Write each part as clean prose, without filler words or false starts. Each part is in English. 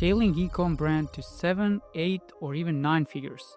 scaling Ecom brand to 7, 8, or even 9 figures.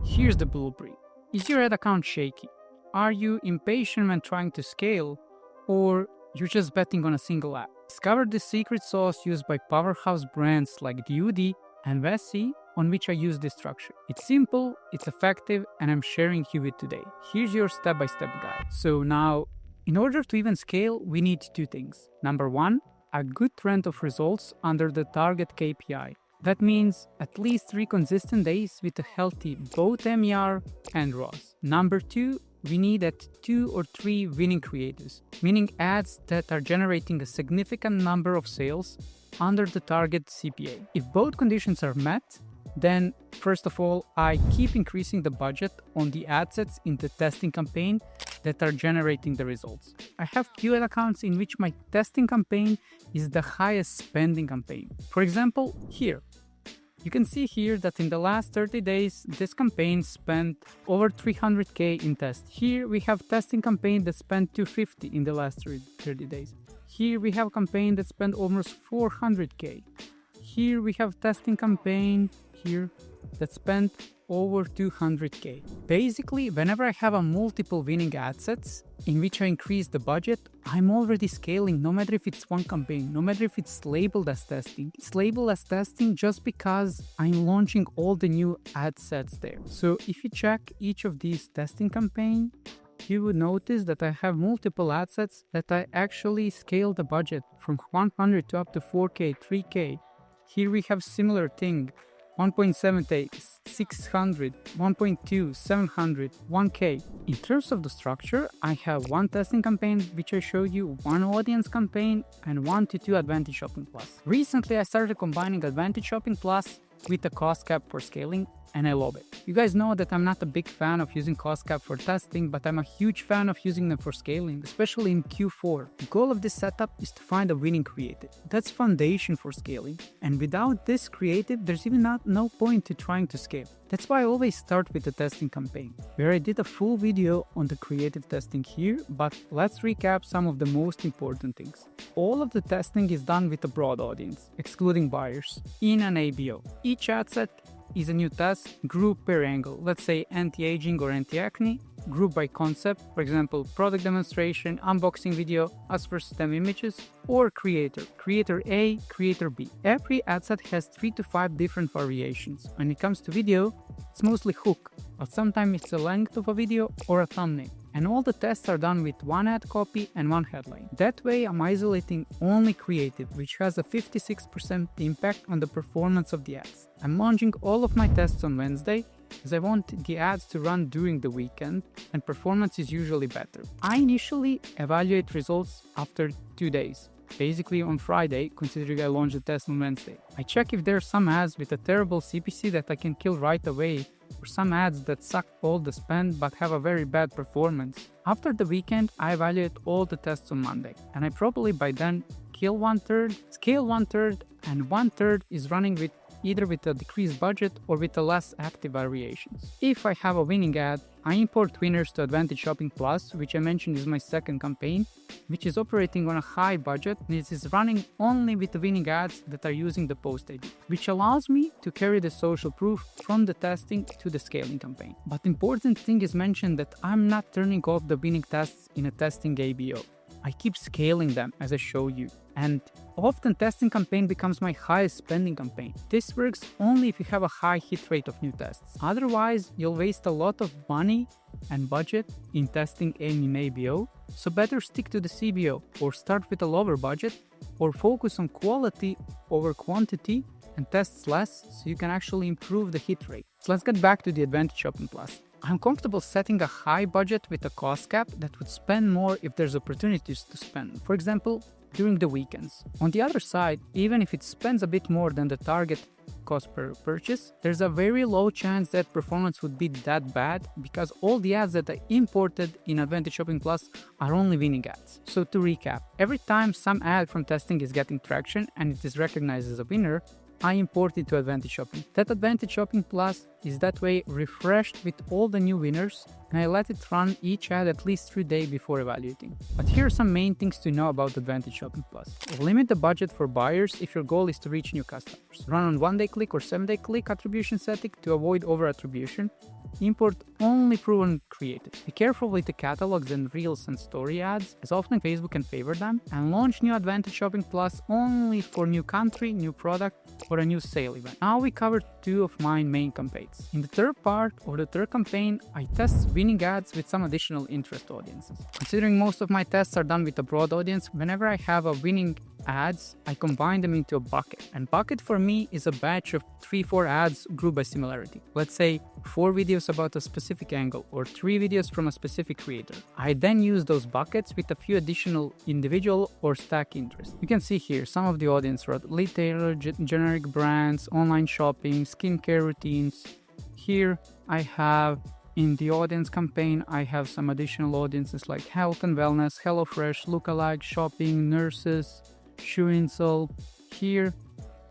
Here's the blueprint. Is your ad account shaky? Are you impatient when trying to scale? Or you're just betting on a single ad? Discover the secret sauce used by powerhouse brands like Audit and Vessi, on which I use this structure. It's simple, it's effective, and I'm sharing you it today. Here's your step-by-step guide. So now, in order to even scale, we need two things. Number one, a good trend of results under the target KPI. That means at least 3 consistent days with a healthy both MER and ROAS. Number two, we need at 2 or 3 winning creatives, meaning ads that are generating a significant number of sales under the target CPA. If both conditions are met, then first of all, I keep increasing the budget on the ad sets in the testing campaign that are generating the results. I have few ad accounts in which my testing campaign is the highest spending campaign. For example, here, you can see here that in the last 30 days, this campaign spent over 300K in test. Here we have testing campaign that spent 250 in the last 30 days. Here we have a campaign that spent almost 400K. Here we have testing campaign here that spent over 200K. Basically, whenever I have a multiple winning ad sets in which I increase the budget, I'm already scaling, no matter if it's one campaign, no matter if it's labeled as testing. It's labeled as testing just because I'm launching all the new ad sets there. So if you check each of these testing campaigns, you would notice that I have multiple ad sets that I actually scale the budget from 100 to up to 4K, 3K. Here we have similar thing. 1.7K, 600, 1.2, 700, 1K. In terms of the structure, I have one testing campaign, which I showed you, one audience campaign, and 1 to 2 Advantage Shopping Plus. Recently, I started combining Advantage Shopping Plus with a cost cap for scaling, and I love it. You guys know that I'm not a big fan of using cost cap for testing, but I'm a huge fan of using them for scaling, especially in Q4. The goal of this setup is to find a winning creative. That's foundation for scaling. And without this creative, there's even no point to trying to scale. That's why I always start with the testing campaign, where I did a full video on the creative testing here, but let's recap some of the most important things. All of the testing is done with a broad audience, excluding buyers, in an ABO. Each ad set is a new test, group per angle, let's say anti-aging or anti-acne, group by concept, for example, product demonstration, unboxing video, us versus them images, or creator, creator A, creator B. Every ad set has 3 to 5 different variations. When it comes to video, it's mostly hook, but sometimes it's the length of a video or a thumbnail. And all the tests are done with one ad copy and one headline. That way, I'm isolating only creative, which has a 56% impact on the performance of the ads. I'm launching all of my tests on Wednesday, as I want the ads to run during the weekend, and performance is usually better. I initially evaluate results after 2 days. Basically on Friday, considering I launched the test on Wednesday. I check if there are some ads with a terrible CPC that I can kill right away, or some ads that suck all the spend but have a very bad performance. After the weekend, I evaluate all the tests on Monday, and I probably by then kill 1/3, scale 1/3, and 1/3 is running with either with a decreased budget or with a less active variations. If I have a winning ad, I import winners to Advantage Shopping Plus, which I mentioned is my second campaign, which is operating on a high budget and it is running only with the winning ads that are using the post ID, which allows me to carry the social proof from the testing to the scaling campaign. But important thing is mentioned that I'm not turning off the winning tests in a testing ABO. I keep scaling them as I show you. And often testing campaign becomes my highest spending campaign. This works only if you have a high hit rate of new tests. Otherwise, you'll waste a lot of money and budget in testing and in ABO. So better stick to the CBO or start with a lower budget or focus on quality over quantity and tests less so you can actually improve the hit rate. So let's get back to the Advantage Shopping Plus. I'm comfortable setting a high budget with a cost cap that would spend more if there's opportunities to spend. For example, during the weekends. On the other side, even if it spends a bit more than the target cost per purchase, there's a very low chance that performance would be that bad because all the ads that I imported in Advantage Shopping Plus are only winning ads. So to recap, every time some ad from testing is getting traction and it is recognized as a winner, I import it to Advantage Shopping. That Advantage Shopping Plus is that way refreshed with all the new winners and I let it run each ad at least 3 days before evaluating. But here are some main things to know about Advantage Shopping Plus. Limit the budget for buyers if your goal is to reach new customers. Run on 1-day click or 7-day click attribution setting to avoid over-attribution. Import only proven creatives. Be careful with the catalogs and reels and story ads, as often Facebook can favor them, and launch new Advantage Shopping Plus only for new country, new product, or a new sale event. Now we covered 2 of my main campaigns. In the third part or the third campaign, I test winning ads with some additional interest audiences. Considering most of my tests are done with a broad audience, whenever I have a winning ads, I combine them into a bucket. And bucket for me is a batch of 3-4 ads grouped by similarity. Let's say 4 videos about a specific angle or 3 videos from a specific creator. I then use those buckets with a few additional individual or stack interests. You can see here some of the audience are retailer, generic brands, online shopping, skincare routines. Here I have in the audience campaign, I have some additional audiences like health and wellness, HelloFresh, lookalike, shopping, nurses, shoe insole. Here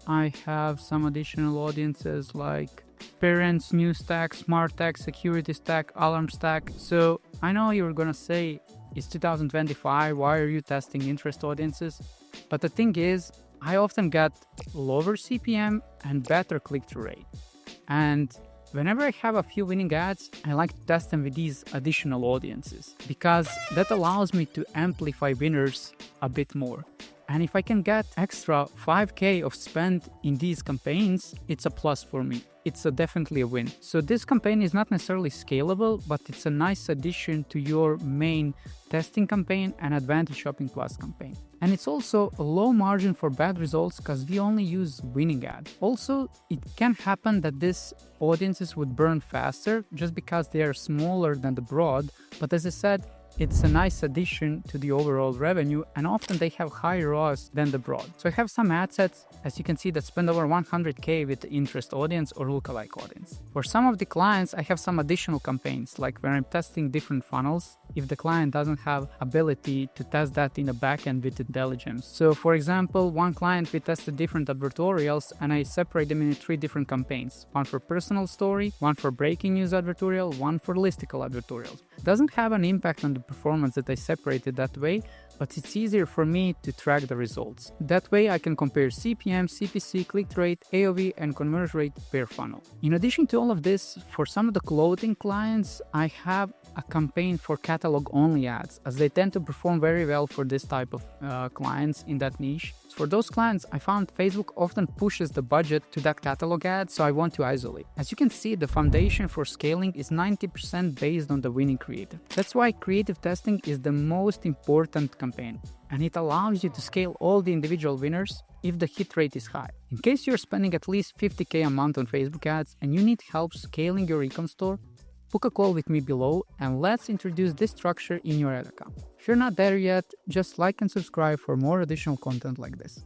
I have some additional audiences like parents, new stack, smart stack, security stack, alarm stack. So I know you're gonna say, it's 2025, why are you testing interest audiences? But the thing is, I often get lower CPM and better click-through rate. And whenever I have a few winning ads, I like to test them with these additional audiences because that allows me to amplify winners a bit more. And if I can get extra 5K of spend in these campaigns, it's a plus for me. It's definitely a win. So this campaign is not necessarily scalable, but it's a nice addition to your main testing campaign and Advantage Shopping Plus campaign. And it's also a low margin for bad results because we only use winning ad. Also, it can happen that these audiences would burn faster just because they are smaller than the broad. But as I said, it's a nice addition to the overall revenue, and often they have higher ROAS than the broad. So I have some ad sets, as you can see, that spend over 100K with the interest audience or lookalike audience. For some of the clients, I have some additional campaigns, like when I'm testing different funnels, if the client doesn't have ability to test that in the backend with intelligence. So for example, one client, we tested different advertorials and I separate them into 3 different campaigns. One for personal story, one for breaking news advertorial, one for listicle advertorials. It doesn't have an impact on the performance that I separated that way, but it's easier for me to track the results. That way I can compare CPM, CPC, click rate, AOV, and conversion rate per funnel. In addition to all of this, for some of the clothing clients, I have a campaign for catalog-only ads, as they tend to perform very well for this type of clients in that niche. For those clients, I found Facebook often pushes the budget to that catalog ad, so I want to isolate. As you can see, the foundation for scaling is 90% based on the winning creative. That's why creative testing is the most important campaign, and it allows you to scale all the individual winners if the hit rate is high. In case you're spending at least 50K a month on Facebook ads and you need help scaling your Ecom store, book a call with me below and let's introduce this structure in your ad account. If you're not there yet, just like and subscribe for more additional content like this.